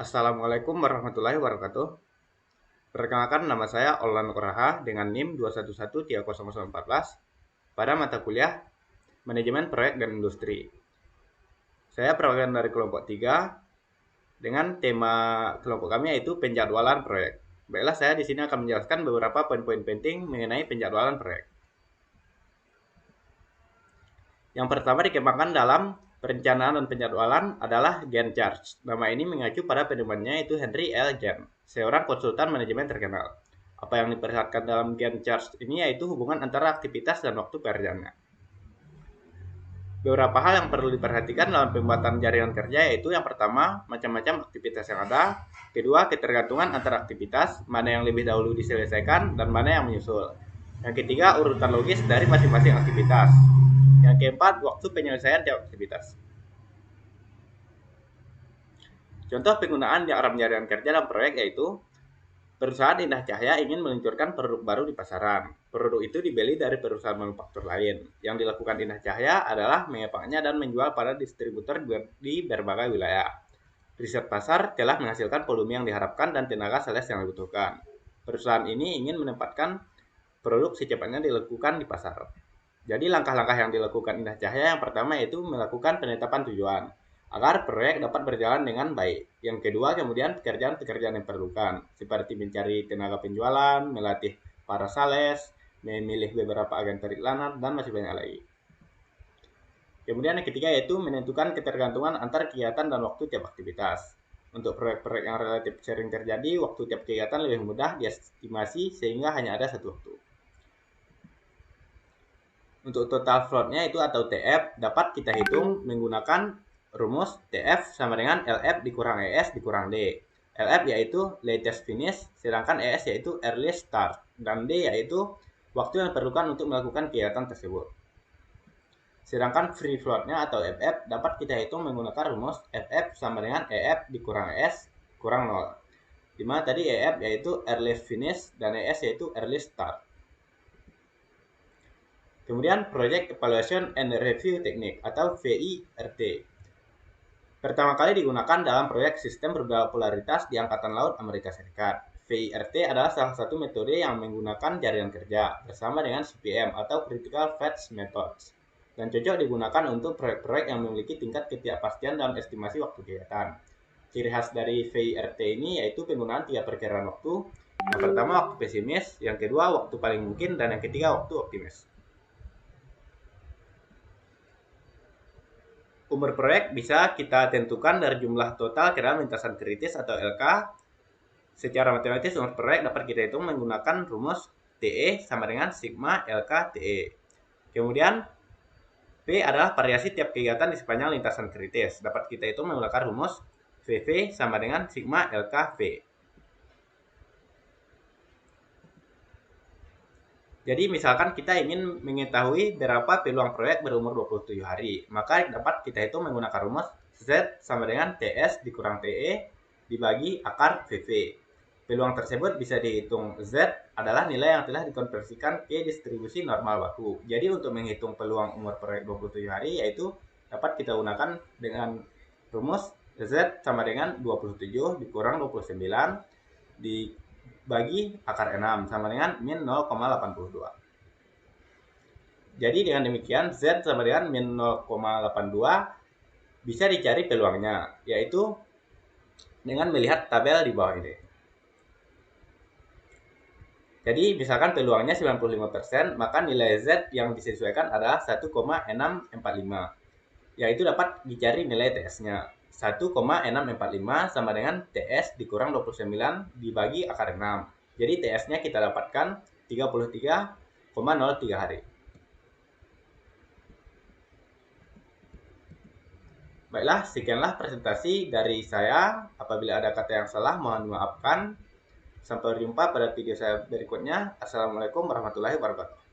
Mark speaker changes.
Speaker 1: Assalamualaikum warahmatullahi wabarakatuh. Perkenalkan, nama saya Olan Koraha dengan NIM 2113014 pada mata kuliah Manajemen Proyek dan Industri. Saya perwakilan dari kelompok 3 dengan tema kelompok kami yaitu penjadwalan proyek. Baiklah, saya di sini akan menjelaskan beberapa poin-poin penting mengenai penjadwalan proyek. Yang pertama dikembangkan dalam perencanaan dan penjadwalan adalah Gantt chart. Nama ini mengacu pada penemuannya yaitu Henry L. Gantt, seorang konsultan manajemen terkenal. Apa yang diperlihatkan dalam Gantt chart ini yaitu hubungan antara aktivitas dan waktu pekerjaannya. Beberapa hal yang perlu diperhatikan dalam pembuatan jaringan kerja yaitu yang pertama, macam-macam aktivitas yang ada. Kedua, ketergantungan antara aktivitas, mana yang lebih dahulu diselesaikan dan mana yang menyusul. Yang ketiga, urutan logis dari masing-masing aktivitas. Yang keempat, waktu penyelesaian tiap aktivitas. Contoh penggunaan diagram jaringan kerja dalam proyek yaitu perusahaan Indah Cahya ingin meluncurkan produk baru di pasaran. Produk itu dibeli dari perusahaan manufaktur lain. Yang dilakukan Indah Cahya adalah mengepaknya dan menjual pada distributor di berbagai wilayah. Riset pasar telah menghasilkan volume yang diharapkan dan tenaga sales yang dibutuhkan. Perusahaan ini ingin menempatkan produk secepatnya dilakukan di pasar. Jadi langkah-langkah yang dilakukan Indah Cahya yang pertama yaitu melakukan penetapan tujuan agar proyek dapat berjalan dengan baik. Yang kedua, kemudian pekerjaan-pekerjaan yang diperlukan seperti mencari tenaga penjualan, melatih para sales, memilih beberapa agen periklanan, dan masih banyak lagi. Kemudian yang ketiga yaitu menentukan ketergantungan antar kegiatan dan waktu tiap aktivitas. Untuk proyek-proyek yang relatif sering terjadi, waktu tiap kegiatan lebih mudah diestimasi sehingga hanya ada satu waktu. Untuk total floatnya itu atau TF dapat kita hitung menggunakan rumus TF sama dengan LF dikurang ES dikurang D. LF yaitu latest finish, sedangkan ES yaitu earliest start, dan D yaitu waktu yang diperlukan untuk melakukan kegiatan tersebut. Sedangkan free floatnya atau FF dapat kita hitung menggunakan rumus FF sama dengan EF dikurang ES kurang 0. Dimana tadi EF yaitu earliest finish dan ES yaitu earliest start. Kemudian Project Evaluation and Review Technique atau VIRT. Pertama kali digunakan dalam proyek sistem berbeda polaritas di Angkatan Laut Amerika Serikat. VIRT adalah salah satu metode yang menggunakan jaringan kerja bersama dengan CPM atau Critical Path Methods dan cocok digunakan untuk proyek-proyek yang memiliki tingkat ketidakpastian dalam estimasi waktu kegiatan. Ciri khas dari VIRT ini yaitu penggunaan 3 perkiraan waktu. Yang pertama waktu pesimis, yang kedua waktu paling mungkin, dan yang ketiga waktu optimis. Umur proyek bisa kita tentukan dari jumlah total kendaraan lintasan kritis atau LK. Secara matematis umur proyek dapat kita hitung menggunakan rumus TE sama dengan sigma LK TE. Kemudian P adalah variasi tiap kegiatan di sepanjang lintasan kritis. Dapat kita hitung menggunakan rumus VV sama dengan sigma LK V. Jadi misalkan kita ingin mengetahui berapa peluang proyek berumur 27 hari, maka dapat kita hitung menggunakan rumus Z sama dengan TS dikurang TE dibagi akar VV. Peluang tersebut bisa dihitung Z adalah nilai yang telah dikonversikan ke distribusi normal baku. Jadi untuk menghitung peluang umur proyek 27 hari yaitu dapat kita gunakan dengan rumus Z sama dengan 27 dikurang 29 dibagi akar 6 sama dengan min 0,82. Jadi dengan demikian Z sama dengan min 0,82 bisa dicari peluangnya, yaitu dengan melihat tabel di bawah ini. Jadi misalkan peluangnya 95%, maka nilai Z yang disesuaikan adalah 1,645, yaitu dapat dicari nilai TS-nya. 1,645 sama dengan TS dikurang 29 dibagi akar 6. Jadi TS-nya kita dapatkan 33,03 hari. Baiklah, sekianlah presentasi dari saya. Apabila ada kata yang salah, mohon dimaafkan. Sampai jumpa pada video saya berikutnya. Assalamualaikum warahmatullahi wabarakatuh.